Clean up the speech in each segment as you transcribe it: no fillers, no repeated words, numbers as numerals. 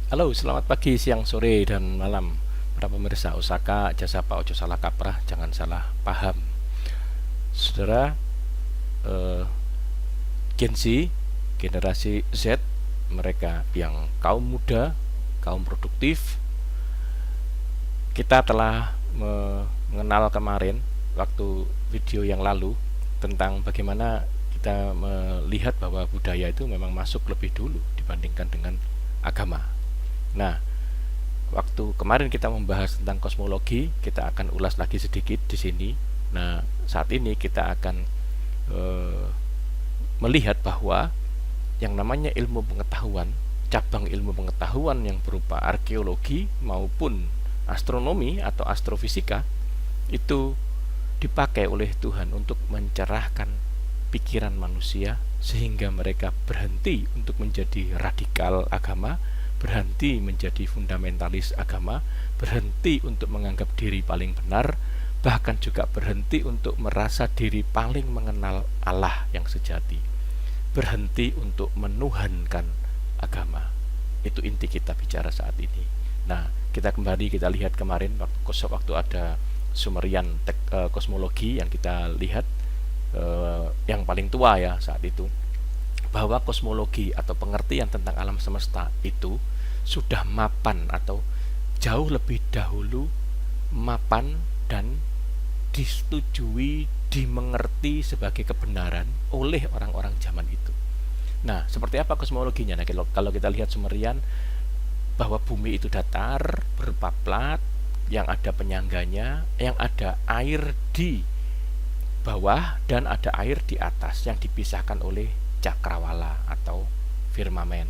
Halo, selamat pagi, siang, sore, dan malam para pemirsa Osaka, jasa Pak Ojo salah kaprah, jangan salah paham. Saudara, eh, Gen Z, generasi Z, mereka yang kaum muda, kaum produktif, kita telah mengenal kemarin waktu video yang lalu tentang bagaimana kita melihat bahwa budaya itu memang masuk lebih dulu dibandingkan dengan agama. Nah, waktu kemarin kita membahas tentang kosmologi, kita akan ulas lagi sedikit di sini. Nah, saat ini kita akan eh, melihat bahwa yang namanya ilmu pengetahuan, cabang ilmu pengetahuan yang berupa arkeologi maupun astronomi atau astrofisika itu dipakai oleh Tuhan untuk mencerahkan pikiran manusia sehingga mereka berhenti untuk menjadi radikal agama, berhenti menjadi fundamentalis agama, berhenti untuk menganggap diri paling benar, bahkan juga berhenti untuk merasa diri paling mengenal Allah yang sejati, berhenti untuk menuhankan agama. Itu inti kita bicara saat ini. Nah, kita lihat kemarin waktu ada Sumerian kosmologi yang kita lihat, yang paling tua ya saat itu, bahwa kosmologi atau pengertian tentang alam semesta itu sudah mapan atau jauh lebih dahulu mapan dan disetujui, dimengerti sebagai kebenaran oleh orang-orang zaman itu. Nah, seperti apa kosmologinya? Nah, kalau kita lihat Sumerian, bahwa bumi itu datar, berupa plat, yang ada penyangganya, yang ada air di bawah dan ada air di atas yang dipisahkan oleh cakrawala atau firmamen,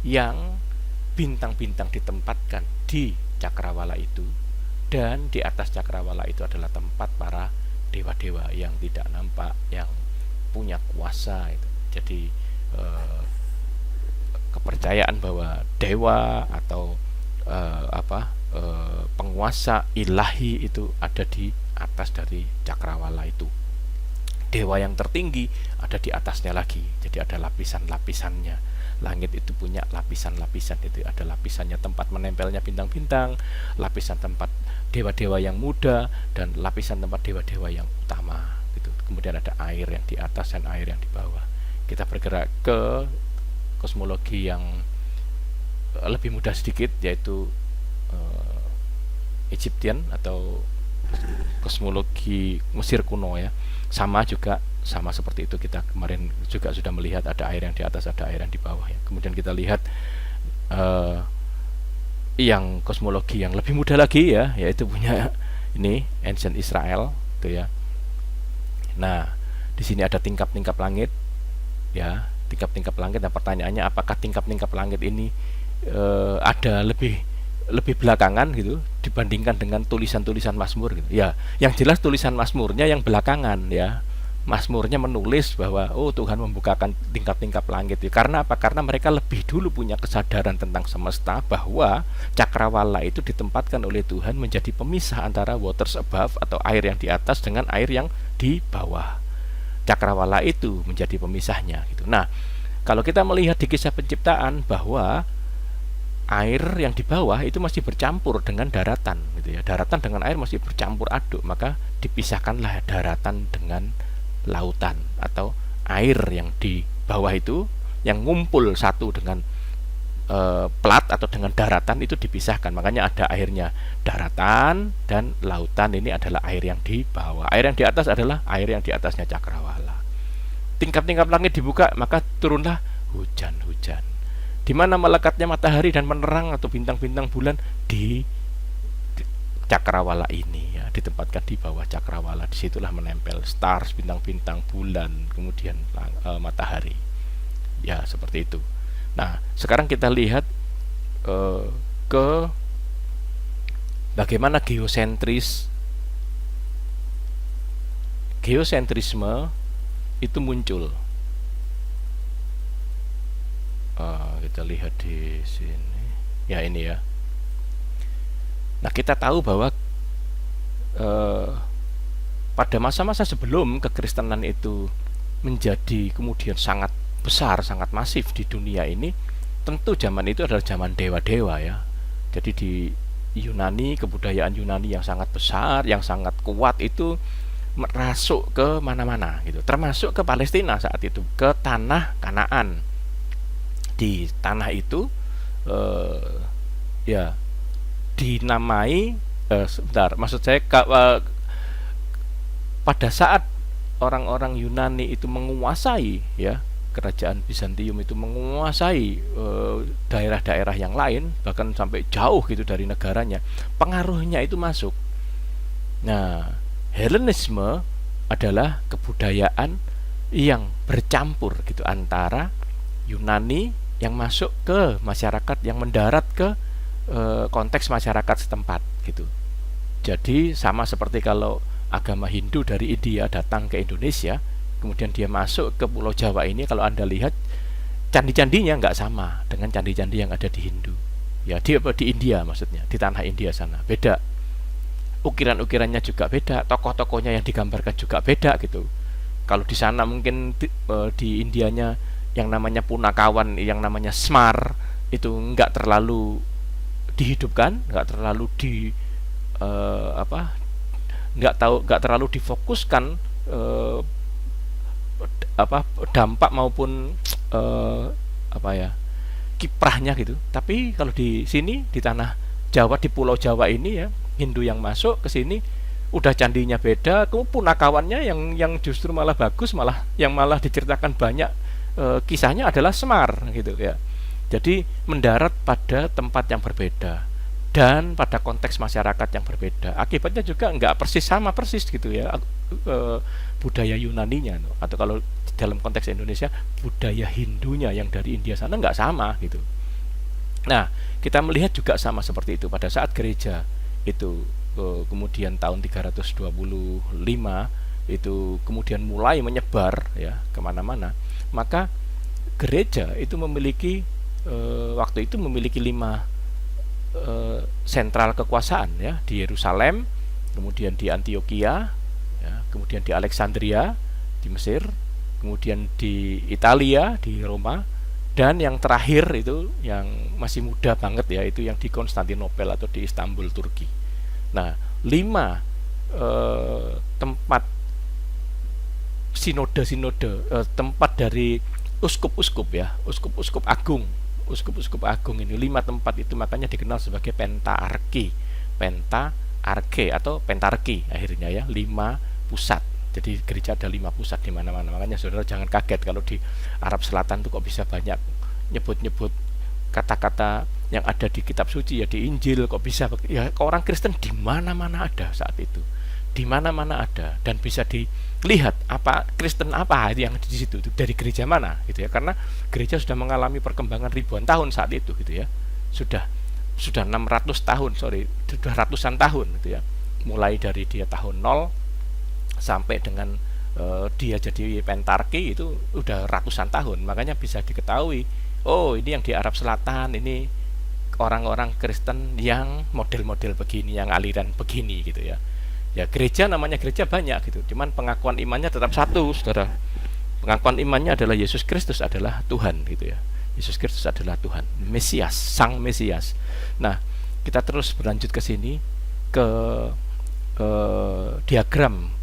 yang bintang-bintang ditempatkan di cakrawala itu, dan di atas cakrawala itu adalah tempat para dewa-dewa yang tidak nampak, yang punya kuasa itu. Jadi kepercayaan bahwa dewa atau penguasa ilahi itu ada di atas dari cakrawala itu. Dewa yang tertinggi ada di atasnya lagi. Jadi ada lapisan-lapisannya. Langit itu punya lapisan-lapisan, itu ada lapisannya tempat menempelnya bintang-bintang, lapisan tempat dewa-dewa yang muda, dan lapisan tempat dewa-dewa yang utama gitu. Kemudian ada air yang di atas dan air yang di bawah. Kita bergerak ke kosmologi yang lebih mudah sedikit, yaitu Egyptian atau kosmologi Mesir kuno ya. Sama seperti itu, kita kemarin juga sudah melihat ada air yang di atas, ada air yang di bawah ya. Kemudian kita lihat yang kosmologi yang lebih mudah lagi ya, yaitu punya ini Ancient Israel gitu ya. Nah, di sini ada tingkap-tingkap langit ya, tingkap-tingkap langit. Nah, pertanyaannya apakah tingkap-tingkap langit ini ada lebih belakangan gitu dibandingkan dengan tulisan-tulisan Mazmur gitu. Ya, yang jelas tulisan Mazmurnya yang belakangan ya. Mazmurnya menulis bahwa Tuhan membukakan tingkap-tingkap langit. Ya. Karena apa? Karena mereka lebih dulu punya kesadaran tentang semesta, bahwa cakrawala itu ditempatkan oleh Tuhan menjadi pemisah antara waters above atau air yang di atas dengan air yang di bawah. Cakrawala itu menjadi pemisahnya gitu. Nah, kalau kita melihat di kisah penciptaan bahwa air yang di bawah itu masih bercampur dengan daratan gitu ya. Daratan dengan air masih bercampur aduk, maka dipisahkanlah daratan dengan lautan, atau air yang di bawah itu yang ngumpul satu dengan plat atau dengan daratan itu dipisahkan. Makanya ada airnya daratan, dan lautan ini adalah air yang di bawah. Air yang di atas adalah air yang di atasnya cakrawala. Tingkap-tingkap langit dibuka, maka turunlah hujan-hujan. Di mana melekatnya matahari dan menerang atau bintang-bintang bulan? Di cakrawala ini ya, ditempatkan di bawah cakrawala. Disitulah menempel stars, bintang-bintang, bulan, kemudian matahari ya, seperti itu. Nah, sekarang kita lihat ke bagaimana geosentrisme itu muncul. Kita lihat di sini ya, ini ya. Nah, kita tahu bahwa pada masa-masa sebelum kekristenan itu menjadi kemudian sangat besar, sangat masif di dunia ini, tentu zaman itu adalah zaman dewa-dewa ya. Jadi di Yunani, kebudayaan Yunani yang sangat besar, yang sangat kuat itu merasuk ke mana-mana gitu, termasuk ke Palestina saat itu, ke tanah Kanaan. Di tanah itu eh, ya dinamai sebentar, maksud saya pada saat orang-orang Yunani itu menguasai ya, kerajaan Bizantium itu menguasai daerah-daerah yang lain, bahkan sampai jauh gitu dari negaranya, pengaruhnya itu masuk. Nah, Helenisme adalah kebudayaan yang bercampur gitu antara Yunani yang masuk ke masyarakat, yang mendarat ke konteks masyarakat setempat gitu. Jadi sama seperti kalau agama Hindu dari India datang ke Indonesia, kemudian dia masuk ke Pulau Jawa ini, kalau Anda lihat candi-candinya nggak sama dengan candi-candi yang ada di Hindu. Ya, di India maksudnya, di tanah India sana. Beda. Ukiran-ukirannya juga beda, tokoh-tokohnya yang digambarkan juga beda gitu. Kalau di sana mungkin di Indianya yang namanya Punakawan, yang namanya Smar itu nggak terlalu dihidupkan, nggak terlalu nggak terlalu difokuskan dampak maupun kiprahnya gitu. Tapi kalau di sini di tanah Jawa, di Pulau Jawa ini ya, Hindu yang masuk ke sini udah candinya beda, kemudian punakawannya yang justru malah bagus, malah diceritakan banyak kisahnya adalah Semar gitu ya. Jadi mendarat pada tempat yang berbeda dan pada konteks masyarakat yang berbeda. Akibatnya juga nggak sama persis gitu ya, budaya Yunaninya, atau kalau dalam konteks Indonesia budaya Hindunya yang dari India sana nggak sama gitu. Nah, kita melihat juga sama seperti itu pada saat gereja itu kemudian tahun 325 itu kemudian mulai menyebar ya kemana-mana. Maka gereja itu memiliki waktu itu memiliki 5 sentral kekuasaan ya, di Yerusalem, kemudian di Antioquia ya, kemudian di Alexandria di Mesir, kemudian di Italia di Roma, dan yang terakhir itu yang masih muda banget ya, itu yang di Konstantinopel atau di Istanbul, Turki. Nah, 5 tempat sinode tempat dari uskup-uskup ya, uskup-uskup agung ini 5 tempat itu makanya dikenal sebagai pentarki atau pentarki akhirnya ya, 5 pusat. Jadi gereja ada 5 pusat di mana-mana. Makanya saudara jangan kaget kalau di Arab Selatan tuh kok bisa banyak nyebut-nyebut kata-kata yang ada di kitab suci ya, di Injil kok bisa ya. Orang Kristen di mana-mana ada saat itu, di mana-mana ada, dan bisa dilihat apa Kristen apa yang di situ itu dari gereja mana gitu ya, karena gereja sudah mengalami perkembangan ribuan tahun saat itu gitu ya, sudah 600 tahun, sudah ratusan tahun gitu ya, mulai dari dia tahun 0 sampai dengan dia jadi pentarki itu udah ratusan tahun. Makanya bisa diketahui, oh ini yang di Arab Selatan ini orang-orang Kristen yang model-model begini, yang aliran begini gitu ya. Ya gereja namanya gereja banyak gitu, cuman pengakuan imannya tetap satu, saudara. Pengakuan imannya adalah Yesus Kristus adalah Tuhan gitu ya. Yesus Kristus adalah Tuhan, Mesias, Sang Mesias. Nah, kita terus berlanjut ke sini ke diagram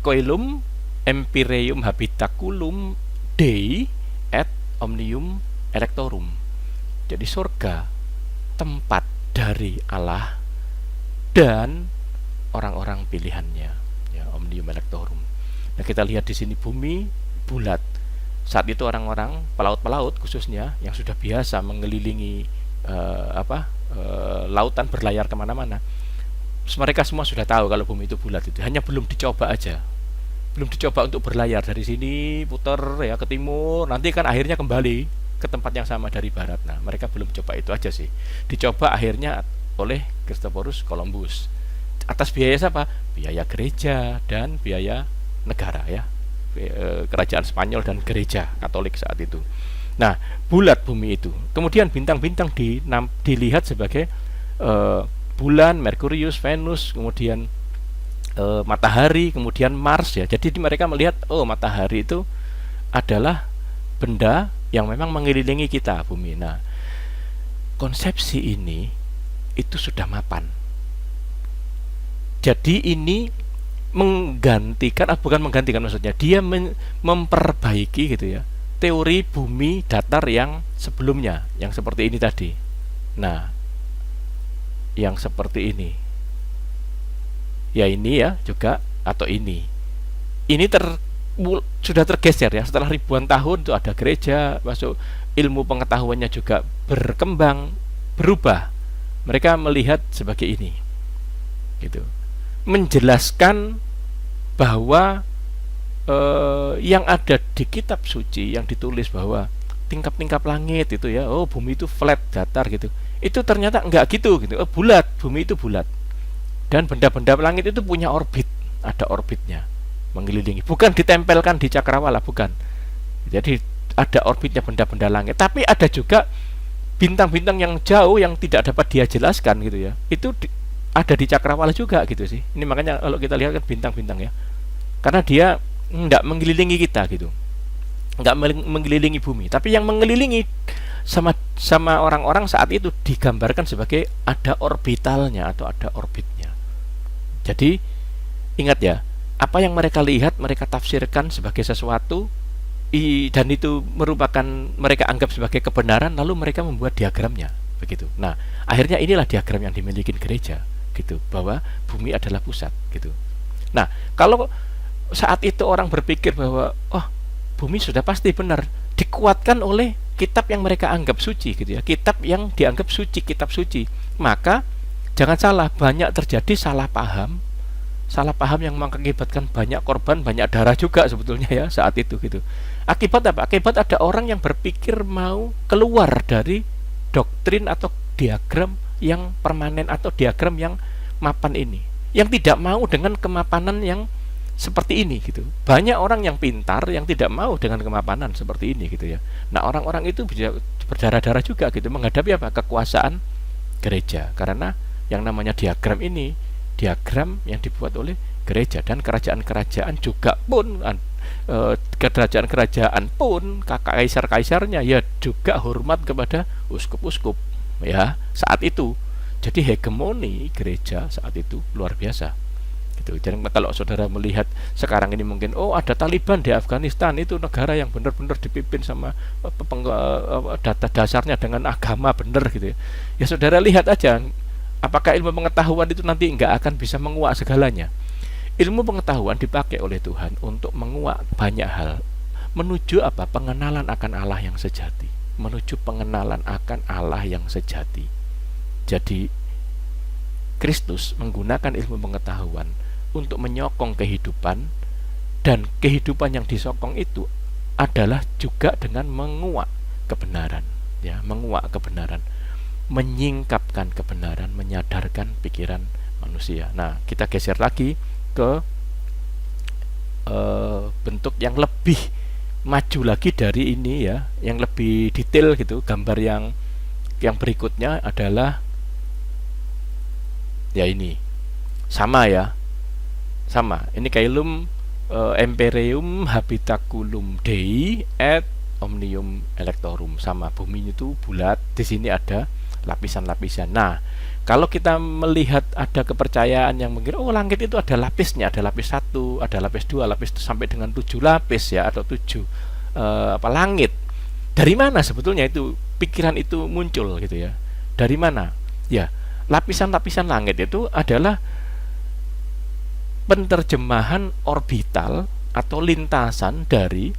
Coelum Empyreum Habitaculum Dei et Omnium Electorum. Jadi surga tempat dari Allah dan orang-orang pilihannya ya, Omnium Electorum. Nah, kita lihat di sini bumi bulat. Saat itu orang-orang pelaut-pelaut khususnya yang sudah biasa mengelilingi lautan, berlayar kemana-mana, mereka semua sudah tahu kalau bumi itu bulat itu, hanya belum dicoba aja. Belum dicoba untuk berlayar dari sini putar ya ke timur, nanti kan akhirnya kembali ke tempat yang sama dari barat. Nah, mereka belum coba itu aja sih. Dicoba akhirnya oleh Christophorus Columbus. Atas biaya siapa? Biaya gereja dan biaya negara ya. Kerajaan Spanyol dan gereja Katolik saat itu. Nah, bulat bumi itu. Kemudian bintang-bintang dilihat sebagai bulan, Merkurius, Venus, kemudian matahari, kemudian Mars ya. Jadi mereka melihat, oh matahari itu adalah benda yang memang mengelilingi kita bumi. Nah, konsepsi ini itu sudah mapan. Jadi ini menggantikan, bukan menggantikan maksudnya, dia memperbaiki gitu ya, teori bumi datar yang sebelumnya, yang seperti ini tadi. Nah, yang seperti ini, ya ini ya juga, atau ini sudah tergeser ya, setelah ribuan tahun itu ada gereja masuk, ilmu pengetahuannya juga berkembang, berubah. Mereka melihat sebagai ini, gitu, menjelaskan bahwa yang ada di kitab suci yang ditulis bahwa tingkap-tingkap langit itu ya, oh bumi itu flat, datar gitu. Itu ternyata enggak gitu. Oh, bulat, bumi itu bulat. Dan benda-benda langit itu punya orbit, ada orbitnya, mengelilingi. Bukan ditempelkan di cakrawala, bukan. Jadi ada orbitnya benda-benda langit. Tapi ada juga bintang-bintang yang jauh yang tidak dapat dia jelaskan gitu ya. Itu ada di cakrawala juga gitu sih. Ini makanya kalau kita lihat kan bintang-bintang ya. Karena dia enggak mengelilingi kita gitu. Enggak mengelilingi bumi, tapi yang mengelilingi sama orang-orang saat itu digambarkan sebagai ada orbitalnya atau ada orbitnya. Jadi ingat ya, apa yang mereka lihat mereka tafsirkan sebagai sesuatu, dan itu merupakan mereka anggap sebagai kebenaran, lalu mereka membuat diagramnya begitu. Nah, akhirnya inilah diagram yang dimiliki gereja gitu, bahwa bumi adalah pusat gitu. Nah, kalau saat itu orang berpikir bahwa oh bumi sudah pasti benar, dikuatkan oleh kitab yang mereka anggap suci gitu ya, kitab yang dianggap suci, kitab suci, maka jangan salah, banyak terjadi salah paham yang mengakibatkan banyak korban, banyak darah juga sebetulnya ya saat itu gitu. Akibat apa? Akibat ada orang yang berpikir mau keluar dari doktrin atau diagram yang permanen atau diagram yang mapan ini, yang tidak mau dengan kemapanan yang seperti ini gitu. Banyak orang yang pintar yang tidak mau dengan kemapanan seperti ini gitu ya. Nah, orang-orang itu bisa berdarah-darah juga gitu menghadapi apa? Kekuasaan gereja. Karena yang namanya diagram ini diagram yang dibuat oleh gereja, dan kerajaan-kerajaan juga pun kerajaan-kerajaan pun kaisar-kaisarnya ya juga hormat kepada uskup-uskup ya saat itu. Jadi hegemoni gereja saat itu luar biasa. Gitu. Jadi kalau saudara melihat sekarang ini mungkin ada Taliban di Afghanistan, itu negara yang benar-benar dipimpin sama data dasarnya dengan agama benar gitu ya. Ya saudara lihat aja, apakah ilmu pengetahuan itu nanti nggak akan bisa menguak segalanya? Ilmu pengetahuan dipakai oleh Tuhan untuk menguak banyak hal, menuju apa? Pengenalan akan Allah yang sejati, menuju pengenalan akan Allah yang sejati. Jadi Kristus menggunakan ilmu pengetahuan untuk menyokong kehidupan, dan kehidupan yang disokong itu adalah juga dengan menguak kebenaran ya, menguak kebenaran, menyingkapkan kebenaran, menyadarkan pikiran manusia. Nah, kita geser lagi ke bentuk yang lebih maju lagi dari ini ya, yang lebih detail gitu. Gambar yang berikutnya adalah ya ini sama ya, sama ini caelum imperium habitaculum Dei et omnium electorum, sama, bumi itu bulat, di sini ada lapisan-lapisan. Nah, kalau kita melihat ada kepercayaan yang mungkin langit itu ada lapisnya, ada lapis 1, ada lapis 2, lapis sampai dengan 7 lapis ya, atau 7 langit. Dari mana sebetulnya itu pikiran itu muncul gitu ya? Dari mana? Ya, lapisan-lapisan langit itu adalah penerjemahan orbital atau lintasan dari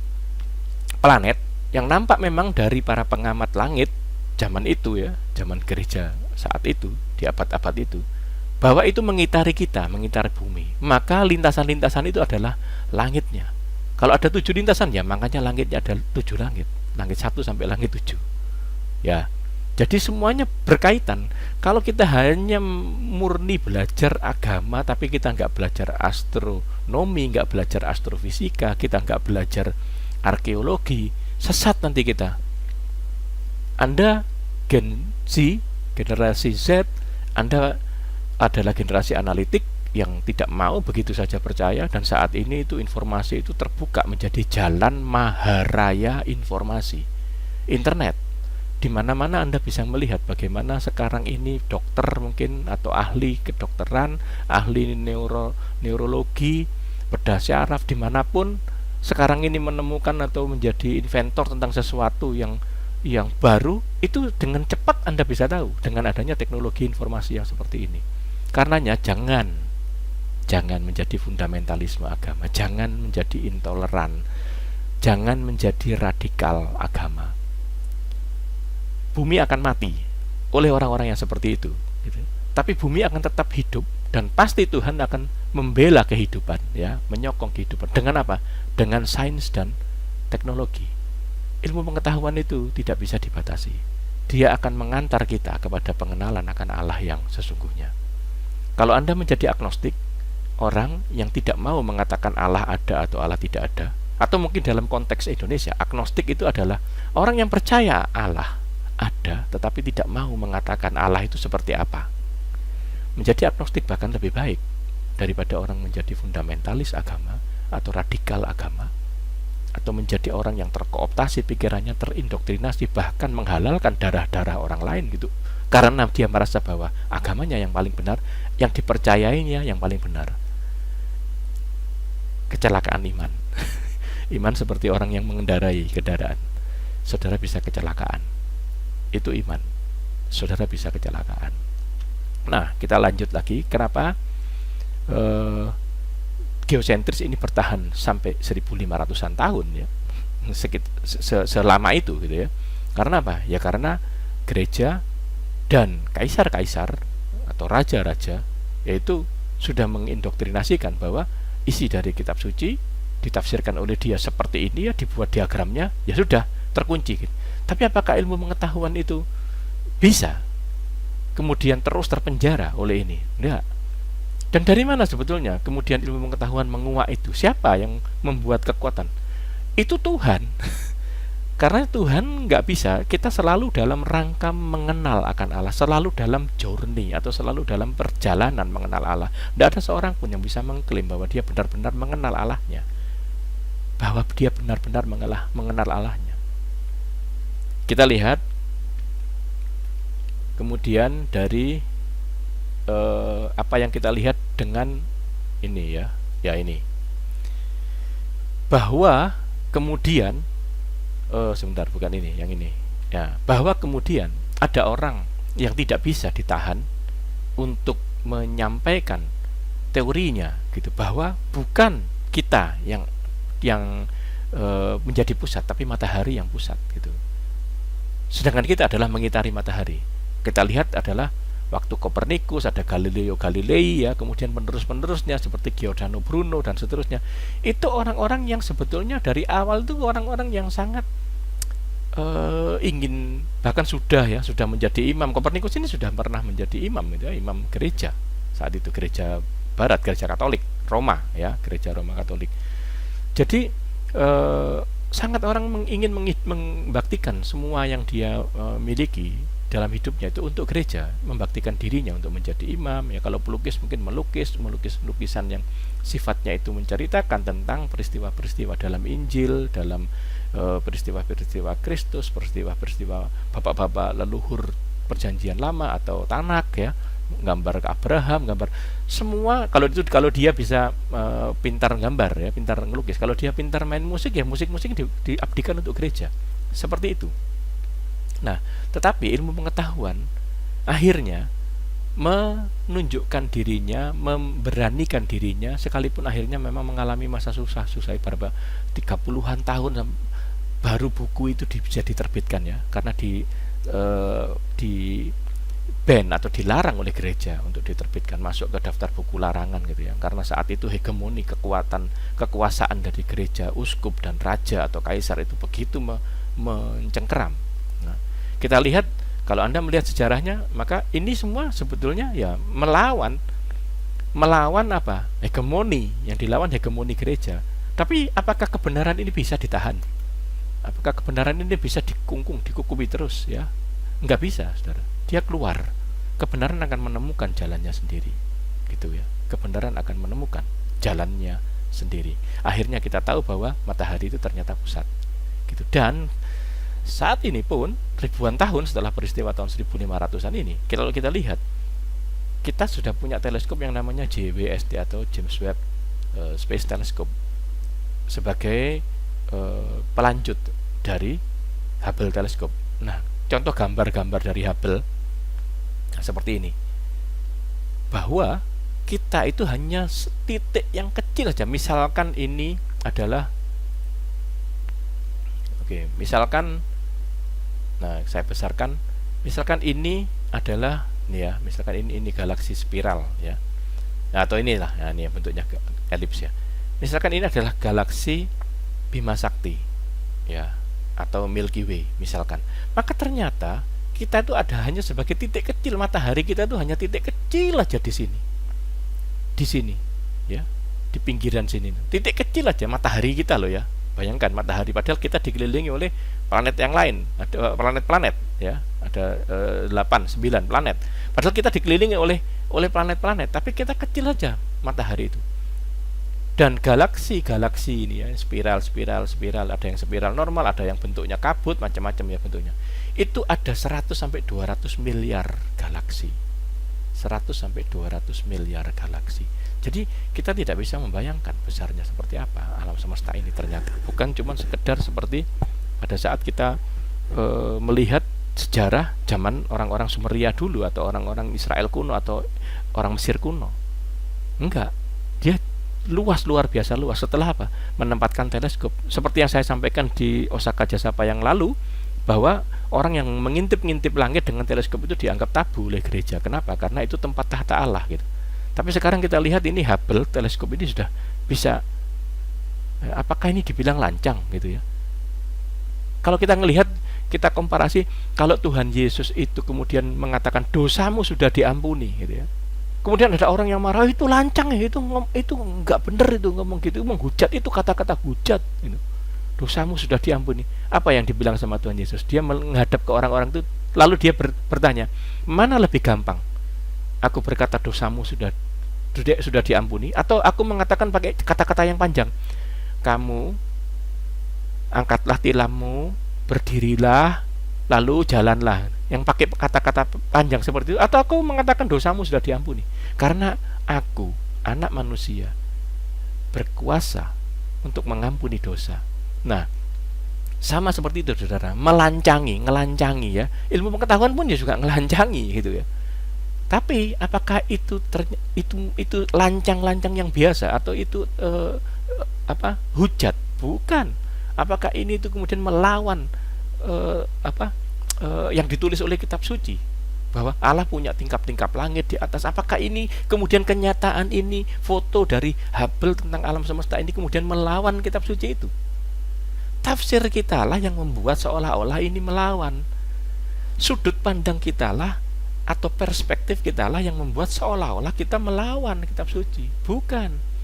planet yang nampak memang dari para pengamat langit zaman itu ya, zaman gereja saat itu, di abad-abad itu, bahwa itu mengitari kita, mengitari bumi. Maka lintasan-lintasan itu adalah langitnya. Kalau ada 7 lintasan ya, makanya langitnya ada 7 langit, langit 1 sampai langit 7 ya. Jadi semuanya berkaitan. Kalau kita hanya murni belajar agama, tapi kita nggak belajar astronomi, nggak belajar astrofisika, kita nggak belajar arkeologi, sesat nanti kita. Anda generasi Z, Anda adalah generasi analitik yang tidak mau begitu saja percaya, dan saat ini itu informasi itu terbuka menjadi jalan maharaya informasi. Internet Di mana-mana Anda bisa melihat bagaimana sekarang ini dokter mungkin atau ahli kedokteran, ahli neurologi, bedah syaraf dimanapun sekarang ini menemukan atau menjadi inventor tentang sesuatu yang baru, itu dengan cepat Anda bisa tahu dengan adanya teknologi informasi yang seperti ini. Karenanya jangan menjadi fundamentalisme agama, jangan menjadi intoleran, jangan menjadi radikal agama. Bumi akan mati oleh orang-orang yang seperti itu, gitu. Tapi bumi akan tetap hidup dan pasti Tuhan akan membela kehidupan, ya, menyokong kehidupan. Dengan apa? Dengan sains dan teknologi. Ilmu pengetahuan itu tidak bisa dibatasi. Dia akan mengantar kita kepada pengenalan akan Allah yang sesungguhnya. Kalau Anda menjadi agnostik, orang yang tidak mau mengatakan Allah ada atau Allah tidak ada, atau mungkin dalam konteks Indonesia, agnostik itu adalah orang yang percaya Allah ada tetapi tidak mau mengatakan Allah itu seperti apa. Menjadi agnostik bahkan lebih baik daripada orang menjadi fundamentalis agama atau radikal agama, atau menjadi orang yang terkooptasi pikirannya, terindoktrinasi, bahkan menghalalkan darah-darah orang lain gitu, karena dia merasa bahwa agamanya yang paling benar, yang dipercayainya yang paling benar. Kecelakaan iman. Iman seperti orang yang mengendarai kendaraan. Saudara bisa kecelakaan. Itu iman. Saudara bisa kecelakaan. Nah, kita lanjut lagi. Kenapa geosentris ini bertahan sampai 1500-an tahun, ya? Selama itu gitu, ya. Karena apa? Ya karena gereja dan kaisar-kaisar atau raja-raja yaitu sudah mengindoktrinasikan bahwa isi dari kitab suci ditafsirkan oleh dia seperti ini, ya, dibuat diagramnya, ya sudah terkunci gitu. Tapi apakah ilmu pengetahuan itu bisa kemudian terus terpenjara oleh ini? Enggak. Dan dari mana sebetulnya kemudian ilmu pengetahuan menguak itu? Siapa yang membuat kekuatan? Itu Tuhan. Karena Tuhan nggak bisa, kita selalu dalam rangka mengenal akan Allah, selalu dalam journey atau selalu dalam perjalanan mengenal Allah. Tidak ada seorang pun yang bisa mengklaim bahwa dia benar-benar mengenal Allahnya, bahwa dia benar-benar mengenal Allahnya. Kita lihat kemudian dari apa yang kita lihat dengan ini, ya ini, bahwa kemudian sebentar, bukan ini, yang ini, ya, bahwa kemudian ada orang yang tidak bisa ditahan untuk menyampaikan teorinya gitu, bahwa bukan kita yang menjadi pusat, tapi matahari yang pusat gitu. Sedangkan kita adalah mengitari matahari. Kita lihat adalah waktu Kopernikus, ada Galileo Galilei, ya, kemudian penerus-penerusnya seperti Giordano Bruno dan seterusnya. Itu orang-orang yang sebetulnya dari awal itu orang-orang yang sangat ingin, bahkan sudah menjadi imam. Kopernikus ini sudah pernah menjadi imam, gitu, ya, imam gereja saat itu, gereja Barat, gereja Katolik Roma, ya, gereja Roma Katolik. Jadi sangat orang ingin membaktikan semua yang dia miliki dalam hidupnya itu untuk gereja, membaktikan dirinya untuk menjadi imam, ya. Kalau pelukis mungkin melukis lukisan yang sifatnya itu menceritakan tentang peristiwa-peristiwa dalam Injil, dalam peristiwa-peristiwa Kristus, peristiwa-peristiwa bapak-bapak leluhur perjanjian lama atau Tanak, ya, gambar Abraham, gambar semua. Kalau dia bisa pintar gambar, ya, pintar ngelukis. Kalau dia pintar main musik, ya musik-musik diabdikan untuk gereja. Seperti itu. Nah, tetapi ilmu pengetahuan akhirnya menunjukkan dirinya, memberanikan dirinya, sekalipun akhirnya memang mengalami masa susah berapa 30-an tahun baru buku itu bisa diterbitkan, ya, karena di ban atau dilarang oleh gereja untuk diterbitkan, masuk ke daftar buku larangan gitu, ya, karena saat itu hegemoni kekuasaan dari gereja, uskup dan raja atau kaisar itu begitu mencengkeram. Nah, kita lihat, kalau Anda melihat sejarahnya, maka ini semua sebetulnya ya melawan apa? Hegemoni, yang dilawan hegemoni gereja. Tapi apakah kebenaran ini bisa ditahan? Apakah kebenaran ini bisa dikukumi terus, ya? Enggak bisa, saudara. Dia keluar. Kebenaran akan menemukan jalannya sendiri, gitu, ya. Kebenaran akan menemukan jalannya sendiri. Akhirnya kita tahu bahwa matahari itu ternyata pusat, gitu. Dan saat ini pun ribuan tahun setelah peristiwa tahun 1500-an ini, kalau kita lihat, kita sudah punya teleskop yang namanya JWST atau James Webb Space Telescope sebagai pelanjut dari Hubble Telescope. Nah, contoh gambar-gambar dari Hubble seperti ini, bahwa kita itu hanya titik yang kecil saja. Misalkan ini adalah, misalkan, nah saya besarkan, misalkan ini adalah ini ya, misalkan ini galaksi spiral ya. Nah, atau inilah, nah, ini bentuknya elips ya. Misalkan ini adalah galaksi Bima Sakti ya, atau Milky Way misalkan. Maka ternyata kita itu hanya sebagai titik kecil. Matahari kita itu hanya titik kecil aja di sini. Di sini ya, di pinggiran sini. Titik kecil aja matahari kita loh ya. Bayangkan matahari, padahal kita dikelilingi oleh planet yang lain, ada planet-planet ya, ada 8, 9 planet. Padahal kita dikelilingi oleh planet-planet, tapi kita kecil aja matahari itu. Dan galaksi-galaksi ini ya, spiral, ada yang spiral normal, ada yang bentuknya kabut, macam-macam ya bentuknya. Itu ada 100 sampai 200 miliar galaksi. 100 sampai 200 miliar galaksi. Jadi kita tidak bisa membayangkan besarnya seperti apa alam semesta ini ternyata. Bukan cuma sekedar seperti pada saat kita melihat sejarah zaman orang-orang Sumeria dulu, atau orang-orang Israel kuno, atau orang Mesir kuno. Enggak, dia luar biasa luas. Setelah apa? Menempatkan teleskop. Seperti yang saya sampaikan di Osaka Jasapa yang lalu, bahwa orang yang mengintip-ngintip langit dengan teleskop itu dianggap tabu oleh gereja. Kenapa? Karena itu tempat tahta Allah gitu. Tapi sekarang kita lihat ini Hubble teleskop ini sudah bisa, apakah ini dibilang lancang gitu ya? Kalau kita ngelihat, kita komparasi, kalau Tuhan Yesus itu kemudian mengatakan dosamu sudah diampuni gitu ya. Kemudian ada orang yang marah, itu lancang ya, itu enggak benar itu ngomong gitu, menghujat, itu kata-kata hujat gitu. Dosamu sudah diampuni. Apa yang dibilang sama Tuhan Yesus? Dia menghadap ke orang-orang itu, lalu dia bertanya, mana lebih gampang? Aku berkata dosamu sudah diampuni, atau aku mengatakan pakai kata-kata yang panjang, kamu angkatlah tilammu, berdirilah, lalu jalanlah, yang pakai kata-kata panjang seperti itu, atau aku mengatakan dosamu sudah diampuni, karena aku, anak manusia, berkuasa untuk mengampuni dosa. Nah, sama seperti itu saudara, ngelancangi ya, ilmu pengetahuan pun juga ngelancangi gitu ya. Tapi apakah itu lancang-lancang yang biasa, atau itu hujat? Bukan. Apakah ini itu kemudian melawan yang ditulis oleh kitab suci, bahwa Allah punya tingkap-tingkap langit di atas? Apakah ini kemudian kenyataan ini, foto dari Hubble tentang alam semesta ini kemudian melawan kitab suci itu? Tafsir kita lah yang membuat seolah-olah ini melawan. Sudut pandang kita lah, atau perspektif kita lah yang membuat seolah-olah kita melawan kitab suci. Bukan.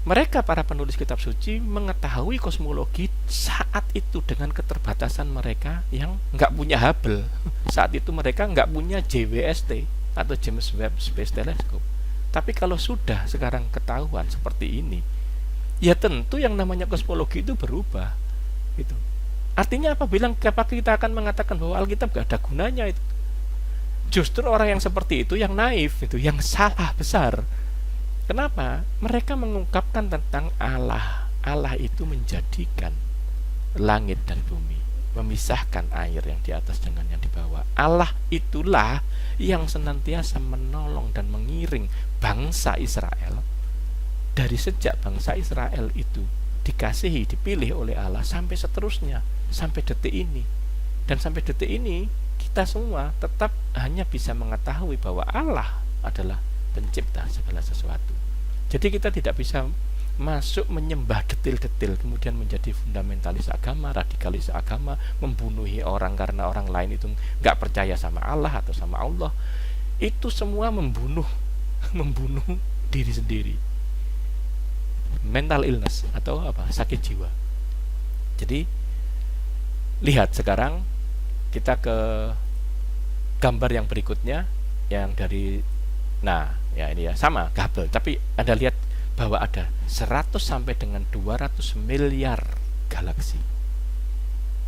Mereka, para penulis kitab suci, mengetahui kosmologi saat itu dengan keterbatasan mereka yang nggak punya Hubble. Saat itu mereka nggak punya JWST atau James Webb Space Telescope. Tapi kalau sudah sekarang ketahuan seperti ini, ya tentu yang namanya kosmologi itu berubah. Gitu. Artinya apabila kita akan mengatakan bahwa Alkitab nggak ada gunanya, itu justru orang yang seperti itu yang naif, itu yang salah besar. Kenapa? Mereka mengungkapkan tentang Allah. Allah itu menjadikan langit dan bumi, memisahkan air yang di atas dengan yang di bawah. Allah itulah yang senantiasa menolong dan mengiring bangsa Israel. Dari sejak bangsa Israel itu dikasihi, dipilih oleh Allah, sampai seterusnya, sampai detik ini. Dan sampai detik ini kita semua tetap hanya bisa mengetahui bahwa Allah adalah pencipta segala sesuatu. Jadi kita tidak bisa masuk menyembah detil-detil, kemudian menjadi fundamentalis agama, radikalis agama, membunuhi orang karena orang lain itu nggak percaya sama Allah atau sama Allah. Itu semua membunuh diri sendiri. Mental illness atau sakit jiwa. Jadi lihat sekarang, kita ke gambar yang berikutnya, yang dari, nah ya ini ya sama Hubble, tapi Anda lihat bahwa ada 100 sampai dengan 200 miliar galaksi.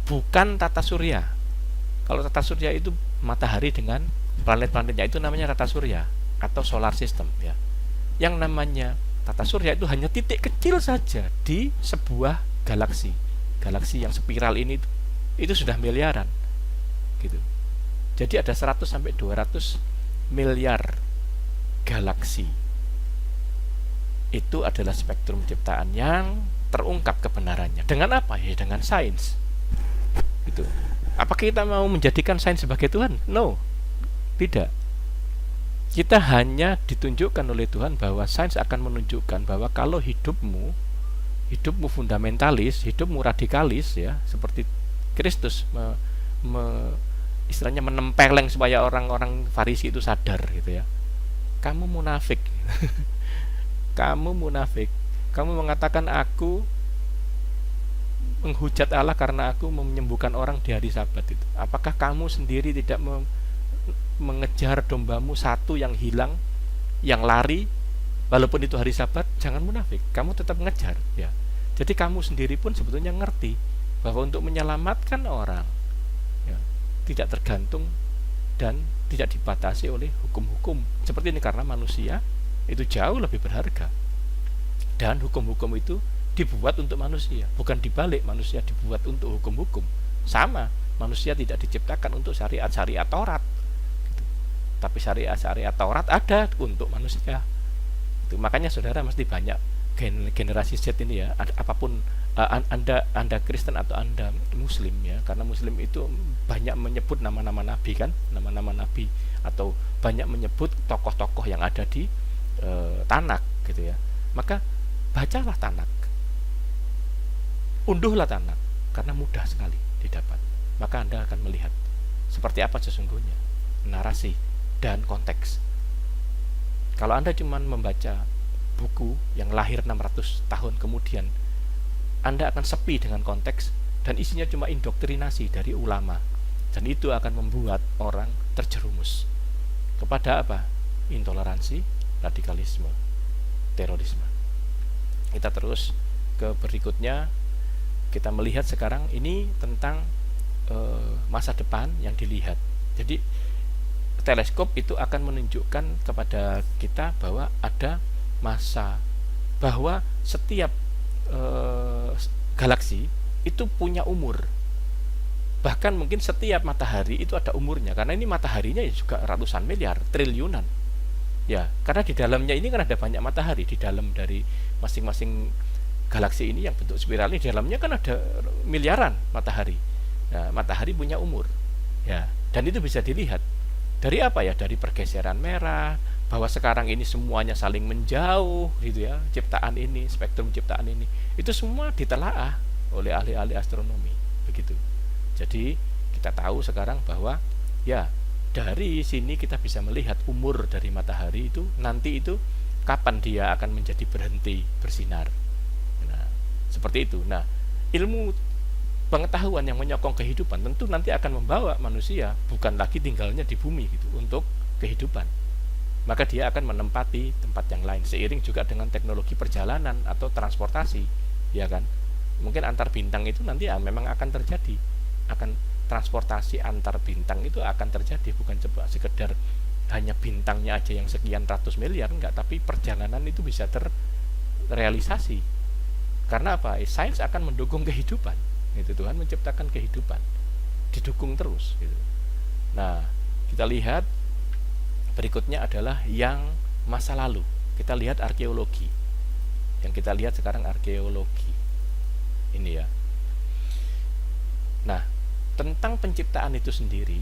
bukan tata surya. Kalau tata surya itu matahari dengan planet-planetnya, itu namanya tata surya atau solar system ya. Yang namanya tata surya itu hanya titik kecil saja di sebuah galaksi. Galaksi yang spiral ini itu sudah miliaran gitu. Jadi ada 100 sampai 200 miliar galaksi. Itu adalah spektrum ciptaan yang terungkap kebenarannya. Dengan apa? Ya dengan sains. Gitu. Apakah kita mau menjadikan sains sebagai Tuhan? No. Tidak. Kita hanya ditunjukkan oleh Tuhan bahwa sains akan menunjukkan bahwa kalau hidupmu fundamentalis, hidupmu radikalis ya, seperti Kristus istilahnya menempeleng supaya orang-orang Farisi itu sadar gitu ya. Kamu munafik. Kamu munafik. Kamu mengatakan aku menghujat Allah karena aku menyembuhkan orang di hari Sabat itu. Apakah kamu sendiri tidak mengejar dombamu satu yang hilang, yang lari, walaupun itu hari Sabat? Jangan munafik. Kamu tetap mengejar ya. Jadi kamu sendiri pun sebetulnya ngerti bahwa untuk menyelamatkan orang ya, tidak tergantung dan tidak dibatasi oleh hukum-hukum seperti ini, karena manusia itu jauh lebih berharga dan hukum-hukum itu dibuat untuk manusia, bukan dibalik, manusia dibuat untuk hukum-hukum. Sama, manusia tidak diciptakan untuk syariat-syariat Taurat gitu. Tapi syariat-syariat Taurat ada untuk manusia itu. Makanya saudara mesti banyak generasi Z ini ya, apapun anda Kristen atau Anda Muslim ya, karena Muslim itu banyak menyebut nama-nama nabi kan, nama-nama nabi, atau banyak menyebut tokoh-tokoh yang ada di Tanak gitu ya. Maka bacalah Tanak, unduhlah Tanak, karena mudah sekali didapat. Maka Anda akan melihat seperti apa sesungguhnya narasi dan konteks. Kalau Anda cuma membaca buku yang lahir 600 tahun kemudian, Anda akan sepi dengan konteks dan isinya cuma indoktrinasi dari ulama, dan itu akan membuat orang terjerumus kepada apa? Intoleransi, radikalisme, terorisme. Kita terus ke berikutnya. Kita melihat sekarang ini tentang masa depan yang dilihat. Jadi teleskop itu akan menunjukkan kepada kita bahwa ada masa, bahwa setiap galaksi itu punya umur. Bahkan mungkin setiap matahari itu ada umurnya, karena ini mataharinya ya juga ratusan miliar, triliunan. Ya, karena di dalamnya ini kan ada banyak matahari di dalam dari masing-masing galaksi ini yang bentuk spiral ini, di dalamnya kan ada miliaran matahari. Nah, matahari punya umur. Ya, dan itu bisa dilihat dari apa ya? Dari pergeseran merah, bahwa sekarang ini semuanya saling menjauh gitu ya, ciptaan ini, spektrum ciptaan ini, itu semua ditelaah oleh ahli-ahli astronomi begitu. Jadi kita tahu sekarang bahwa ya dari sini kita bisa melihat umur dari matahari itu nanti itu kapan dia akan menjadi berhenti bersinar. Nah, seperti itu. Nah, ilmu pengetahuan yang menyokong kehidupan tentu nanti akan membawa manusia bukan lagi tinggalnya di bumi gitu untuk kehidupan. Maka dia akan menempati tempat yang lain seiring juga dengan teknologi perjalanan atau transportasi, ya kan? Mungkin antar bintang itu nanti memang akan terjadi, akan transportasi antar bintang itu akan terjadi, bukan coba sekedar hanya bintangnya aja yang sekian ratus miliar, enggak, tapi perjalanan itu bisa terrealisasi. Karena apa? Sains akan mendukung kehidupan. Itu Tuhan menciptakan kehidupan, didukung terus gitu. Nah, kita lihat berikutnya adalah yang masa lalu. Kita lihat arkeologi. Yang kita lihat sekarang arkeologi. Ini ya. Nah, tentang penciptaan itu sendiri,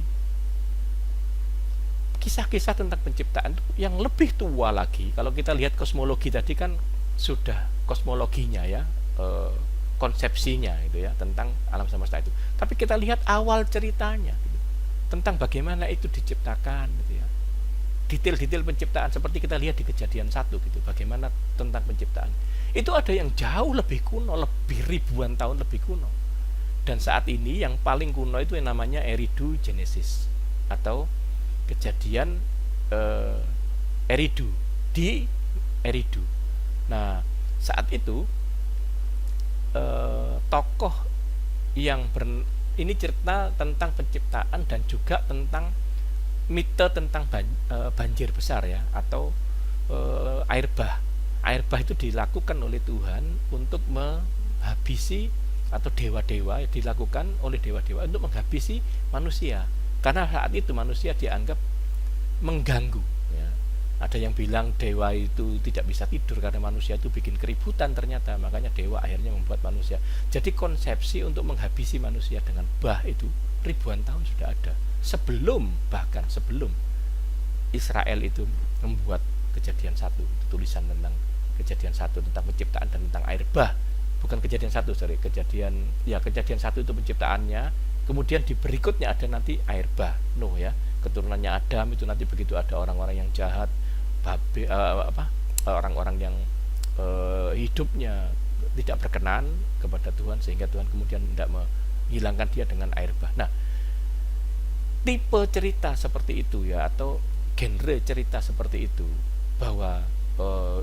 kisah-kisah tentang penciptaan yang lebih tua lagi. Kalau kita lihat kosmologi tadi kan sudah kosmologinya ya, konsepsinya itu ya tentang alam semesta itu. Tapi kita lihat awal ceritanya gitu, tentang bagaimana itu diciptakan gitu ya. Detail-detail penciptaan seperti kita lihat di Kejadian 1 gitu, bagaimana tentang penciptaan. Itu ada yang jauh lebih kuno, lebih ribuan tahun lebih kuno. Dan saat ini yang paling kuno itu yang namanya Eridu Genesis atau Kejadian Eridu di Eridu. Nah, saat itu tokoh yang ini cerita tentang penciptaan dan juga tentang mite tentang banjir besar ya, atau air bah. Air bah itu dilakukan oleh Tuhan untuk menghabisi, atau dewa-dewa, dilakukan oleh dewa-dewa untuk menghabisi manusia, karena saat itu manusia dianggap mengganggu ya. Ada yang bilang dewa itu tidak bisa tidur karena manusia itu bikin keributan, ternyata makanya dewa akhirnya membuat manusia. Jadi konsepsi untuk menghabisi manusia dengan bah itu ribuan tahun sudah ada, bahkan sebelum Israel itu membuat Kejadian 1, tulisan tentang Kejadian 1 tentang penciptaan dan tentang air bah. Bukan Kejadian 1, Kejadian 1 itu penciptaannya, kemudian di berikutnya ada nanti air bah, Nuh ya, keturunannya Adam itu nanti begitu ada orang-orang yang jahat, orang-orang yang hidupnya tidak berkenan kepada Tuhan, sehingga Tuhan kemudian tidak menghilangkan dia dengan air bah. Nah, tipe cerita seperti itu ya, atau genre cerita seperti itu, bahwa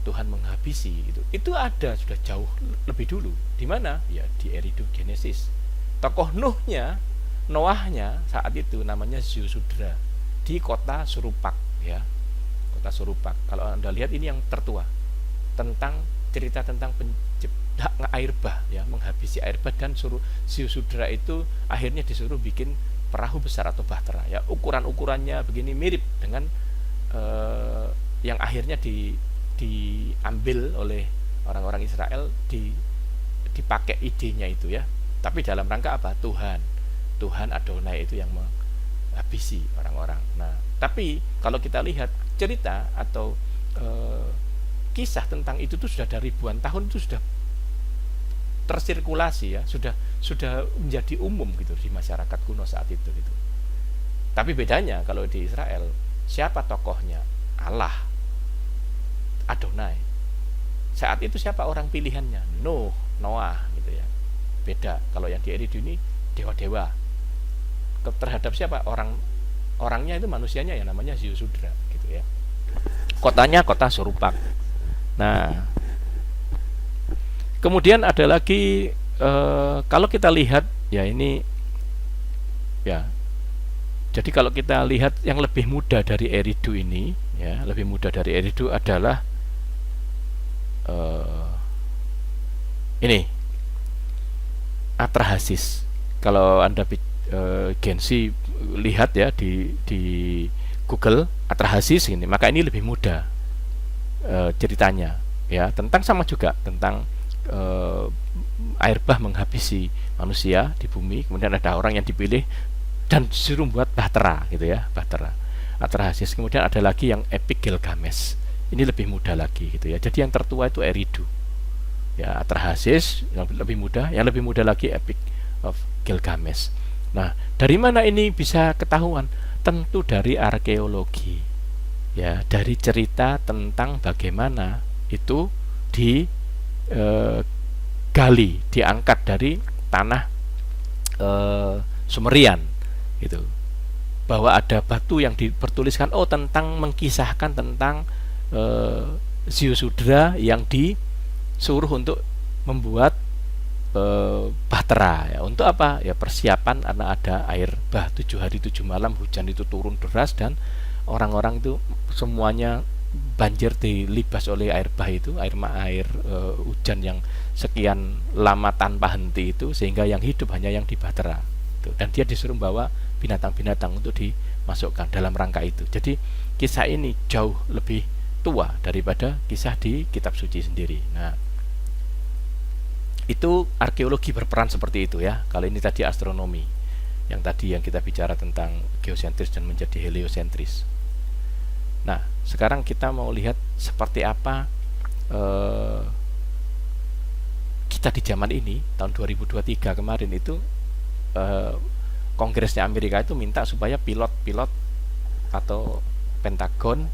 Tuhan menghabisi itu ada sudah jauh lebih dulu. Di mana? Ya di Eridu Genesis. Tokoh Noahnya saat itu namanya Ziusudra di kota Surupak ya. Kota Surupak. Kalau Anda lihat ini yang tertua tentang cerita tentang penciptaan air bah ya, menghabisi air bah, dan Ziusudra itu akhirnya disuruh bikin perahu besar atau bahtera ya, ukurannya begini, mirip dengan yang akhirnya diambil oleh orang-orang Israel, dipakai idenya itu ya, tapi dalam rangka apa? Tuhan Adonai itu yang menghabisi orang-orang. Nah, tapi kalau kita lihat cerita atau kisah tentang itu tuh sudah dari ribuan tahun, itu sudah tersirkulasi ya, sudah menjadi umum gitu di masyarakat kuno saat itu gitu. Tapi bedanya kalau di Israel, siapa tokohnya? Allah, Adonai. Saat itu siapa orang pilihannya? Noah gitu ya. Beda kalau yang di Eridu ini dewa-dewa. Terhadap siapa? Orangnya itu manusianya yang namanya Ziusudra gitu ya. Kotanya kota Surupak. Nah, kemudian ada lagi kalau kita lihat ya, ini ya, jadi kalau kita lihat yang lebih muda dari Eridu ini ya, lebih muda dari Eridu adalah ini Atrahasis. Kalau Anda Gensi lihat ya di Google Atrahasis ini, maka ini lebih muda ceritanya ya, tentang sama juga tentang air bah menghabisi manusia di bumi. Kemudian ada orang yang dipilih dan disuruh buat bahtera gitu ya, bahtera Atrahasis. Kemudian ada lagi yang Epic Gilgamesh, ini lebih muda lagi gitu ya. Jadi yang tertua itu Eridu ya, Atrahasis yang lebih muda, yang lebih muda lagi Epic of Gilgamesh. Nah, dari mana ini bisa ketahuan? Tentu dari arkeologi ya, dari cerita tentang bagaimana itu gali, diangkat dari tanah Sumerian gitu, bahwa ada batu yang bertuliskan tentang, mengkisahkan tentang Ziusudra yang disuruh untuk membuat bahtera ya. Untuk apa? Ya persiapan karena ada air bah 7 hari 7 malam, hujan itu turun deras dan orang-orang itu semuanya banjir, dilibas oleh air bah itu, air hujan yang sekian lama tanpa henti itu, sehingga yang hidup hanya yang di bahtera itu. Dan dia disuruh bawa binatang-binatang untuk dimasukkan dalam rangka itu. Jadi kisah ini jauh lebih tua daripada kisah di kitab suci sendiri. Nah, itu arkeologi berperan seperti itu ya. Kalau ini tadi astronomi, yang tadi yang kita bicara tentang geosentris dan menjadi heliosentris. Nah, sekarang kita mau lihat seperti apa kita di zaman ini, tahun 2023 kemarin itu, Kongresnya Amerika itu minta supaya pilot-pilot atau Pentagon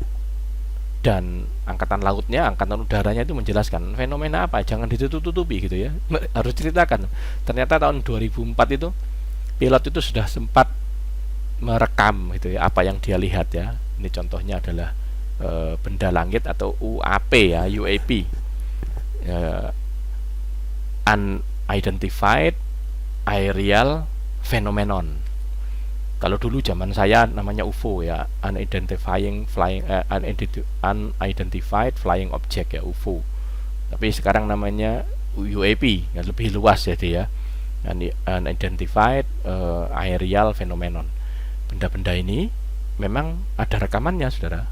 dan angkatan lautnya, angkatan udaranya itu menjelaskan fenomena apa, jangan ditutup-tutupi gitu ya, harus ceritakan. Ternyata tahun 2004 itu pilot itu sudah sempat merekam gitu ya, apa yang dia lihat ya. Ini contohnya adalah benda langit atau UAP ya, UAP, unidentified aerial phenomenon. Kalau dulu zaman saya namanya UFO ya, unidentified flying object ya, UFO. Tapi sekarang namanya UAP, ya, lebih luas jadi ya, unidentified aerial phenomenon. Benda-benda ini memang ada rekamannya, saudara.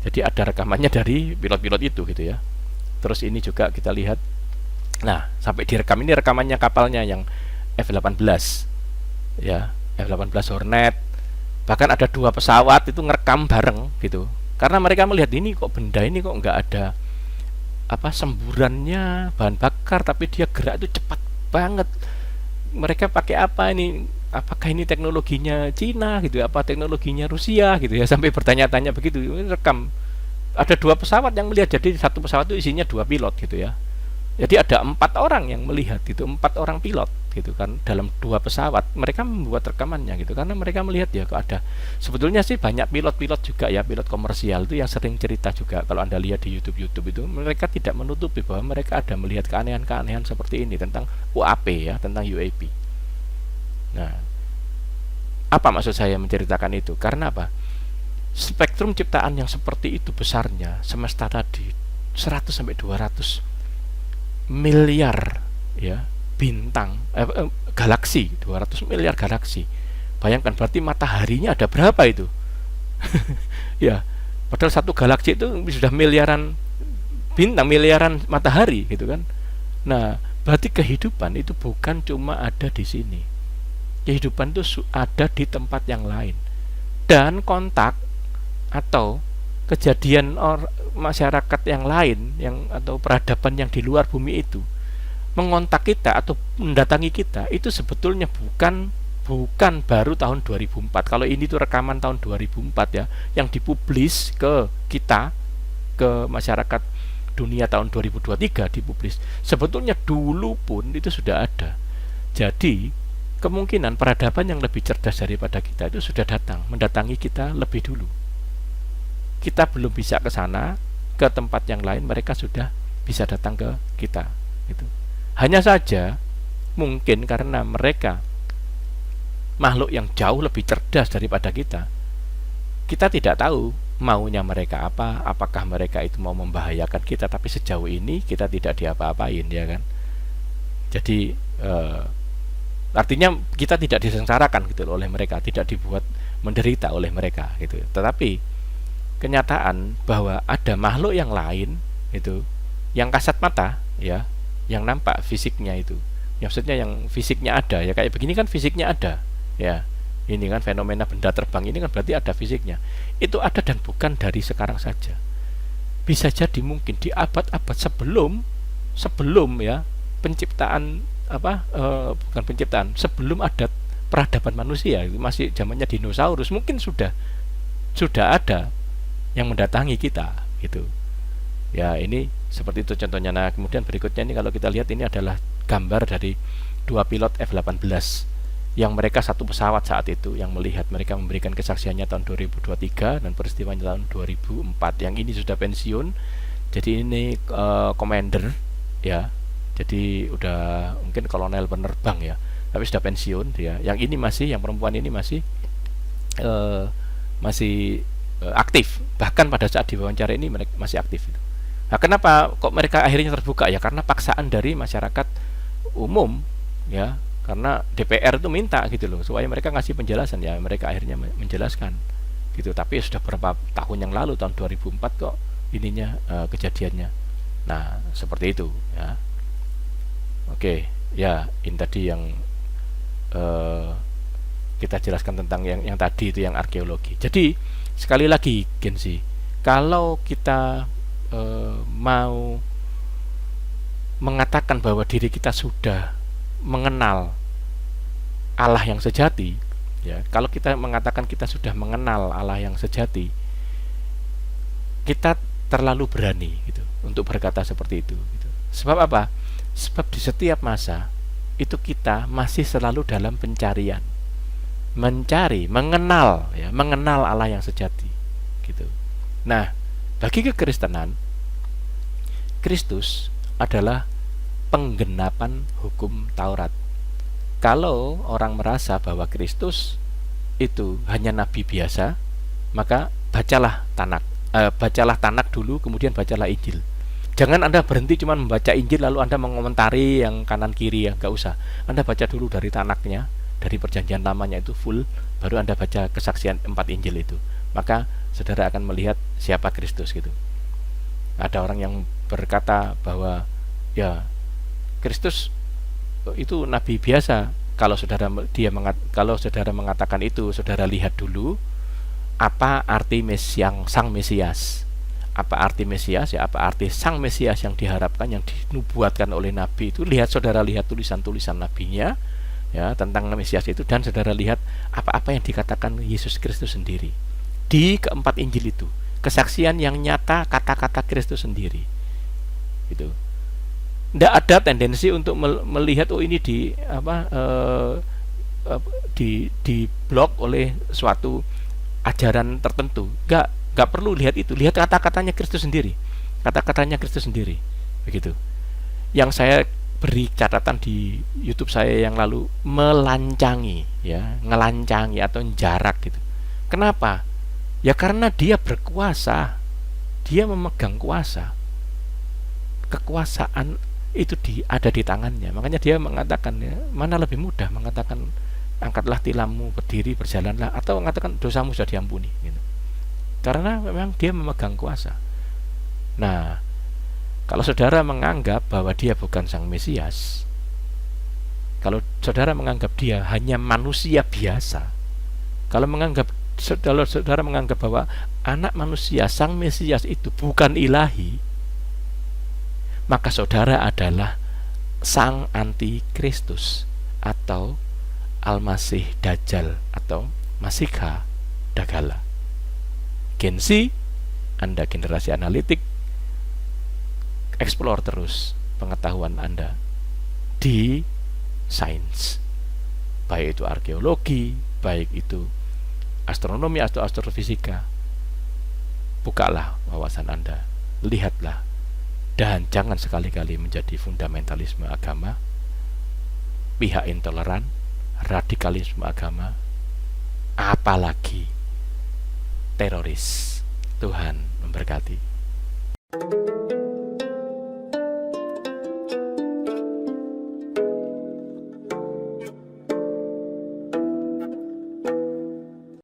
Jadi ada rekamannya dari pilot-pilot itu gitu ya. Terus ini juga kita lihat, nah sampai direkam, ini rekamannya kapalnya yang F-18 ya, F-18 Hornet. Bahkan ada 2 pesawat itu ngerekam bareng gitu, karena mereka melihat ini kok, benda ini kok nggak ada semburannya bahan bakar, tapi dia gerak itu cepat banget. Mereka pakai apa ini? Apakah ini teknologinya Cina gitu, apa teknologinya Rusia gitu ya, sampai bertanya-tanya begitu. Ini rekam, ada 2 pesawat yang melihat, jadi satu pesawat itu isinya 2 pilot gitu ya. Jadi ada 4 orang yang melihat itu, 4 orang pilot gitu kan, dalam 2 pesawat. Mereka membuat rekamannya gitu, karena mereka melihat ya kok ada. Sebetulnya sih banyak pilot-pilot juga ya, pilot komersial itu yang sering cerita juga. Kalau Anda lihat di YouTube itu, mereka tidak menutupi bahwa mereka ada melihat keanehan-keanehan seperti ini tentang UAP ya, tentang UAP. Nah, apa maksud saya menceritakan itu? Karena apa? Spektrum ciptaan yang seperti itu besarnya semesta tadi, 100 sampai 200 miliar ya bintang, galaksi, 200 miliar galaksi. Bayangkan, berarti mataharinya ada berapa itu? Ya, padahal satu galaksi itu sudah miliaran bintang, miliaran matahari gitu kan. Nah, berarti kehidupan itu bukan cuma ada di sini. Kehidupan itu ada di tempat yang lain. Dan kontak atau kejadian masyarakat yang lain atau peradaban yang di luar bumi itu mengontak kita atau mendatangi kita, itu sebetulnya bukan baru tahun 2004. Kalau ini tuh rekaman tahun 2004 ya, yang dipublis ke kita, ke masyarakat dunia tahun 2023 dipublis. Sebetulnya dulu pun itu sudah ada. Jadi kemungkinan peradaban yang lebih cerdas daripada kita itu sudah mendatangi kita lebih dulu. Kita belum bisa ke sana, ke tempat yang lain, mereka sudah bisa datang ke kita gitu. Hanya saja mungkin karena mereka makhluk yang jauh lebih cerdas daripada kita tidak tahu maunya mereka apa, apakah mereka itu mau membahayakan kita. Tapi sejauh ini kita tidak diapa-apain ya kan. Jadi artinya kita tidak disengsarakan gitu oleh mereka, tidak dibuat menderita oleh mereka gitu. Tetapi kenyataan bahwa ada makhluk yang lain itu, yang kasat mata ya, yang nampak fisiknya itu, ya, maksudnya yang fisiknya ada ya, kayak begini kan fisiknya ada ya, ini kan fenomena benda terbang ini kan berarti ada fisiknya. Itu ada dan bukan dari sekarang saja, bisa jadi mungkin di abad-abad sebelum ya penciptaan bukan penciptaan, sebelum ada peradaban manusia, itu masih zamannya dinosaurus, mungkin sudah ada yang mendatangi kita gitu ya. Ini seperti itu contohnya. Nah, kemudian berikutnya ini kalau kita lihat, ini adalah gambar dari 2 pilot F-18 yang mereka satu pesawat saat itu yang melihat. Mereka memberikan kesaksiannya tahun 2023 dan peristiwanya tahun 2004. Yang ini sudah pensiun, jadi ini commander ya, jadi udah mungkin kolonel penerbang ya, tapi sudah pensiun dia. Yang ini masih, yang perempuan ini masih aktif. Bahkan pada saat diwawancara ini mereka masih aktif itu. Nah, kenapa kok mereka akhirnya terbuka ya? Karena paksaan dari masyarakat umum ya, karena DPR itu minta gitu loh supaya mereka ngasih penjelasan ya, mereka akhirnya menjelaskan gitu. Tapi sudah berapa tahun yang lalu, tahun 2004 kok ininya kejadiannya. Nah, seperti itu ya. Oke, ya ini tadi yang kita jelaskan tentang yang tadi itu, yang arkeologi. Jadi sekali lagi Gensi, kalau kita mau mengatakan bahwa diri kita sudah mengenal Allah yang sejati ya, kalau kita mengatakan kita sudah mengenal Allah yang sejati, kita terlalu berani gitu untuk berkata seperti itu gitu. Sebab apa? Sebab di setiap masa itu kita masih selalu dalam pencarian, mengenal Allah yang sejati gitu. Nah, bagi kekristenan, Kristus adalah penggenapan hukum Taurat. Kalau orang merasa bahwa Kristus itu hanya nabi biasa, maka bacalah Tanak dulu, kemudian bacalah Injil. Jangan Anda berhenti cuma membaca Injil lalu Anda mengomentari yang kanan kiri, ya nggak usah. Anda baca dulu dari Tanaknya, dari perjanjian lamanya itu full, baru Anda baca kesaksian 4 Injil itu. Maka saudara akan melihat siapa Kristus gitu. Ada orang yang berkata bahwa ya Kristus itu nabi biasa. Kalau saudara mengatakan itu, saudara lihat dulu apa arti sang Mesias. Apa arti Mesias? Ya, apa arti sang Mesias yang diharapkan, yang dinubuatkan oleh Nabi itu. Saudara lihat tulisan-tulisan nabinya, ya, tentang Mesias itu, dan saudara lihat apa-apa yang dikatakan Yesus Kristus sendiri di keempat Injil itu. Kesaksian yang nyata kata-kata Kristus sendiri. Gitu. Tidak ada tendensi untuk melihat ini di blok oleh suatu ajaran tertentu. Nggak perlu lihat itu. Lihat kata-katanya Kristus sendiri. Kata-katanya Kristus sendiri. Begitu. Yang saya beri catatan di YouTube saya yang lalu, melancangi, ya, ngelancangi atau jarak gitu. Kenapa? Ya karena dia berkuasa. Dia memegang kuasa. Kekuasaan itu ada di tangannya. Makanya dia mengatakan, ya, mana lebih mudah mengatakan angkatlah tilammu, berdiri, berjalanlah, atau mengatakan dosamu sudah diampuni gitu. Karena memang dia memegang kuasa. Nah, kalau saudara menganggap bahwa dia bukan sang Mesias, kalau saudara menganggap dia hanya manusia biasa, kalau saudara menganggap bahwa anak manusia, sang Mesias itu bukan ilahi, maka saudara adalah sang antikristus atau Al-Masih Dajjal atau Masihha Dagala. Gen Z, Anda generasi analitik, explore terus pengetahuan Anda di sains, baik itu arkeologi, baik itu astronomi atau astrofisika. Bukalah wawasan Anda, lihatlah, dan jangan sekali-kali menjadi fundamentalisme agama, pihak intoleran, radikalisme agama, apalagi teroris. Tuhan memberkati.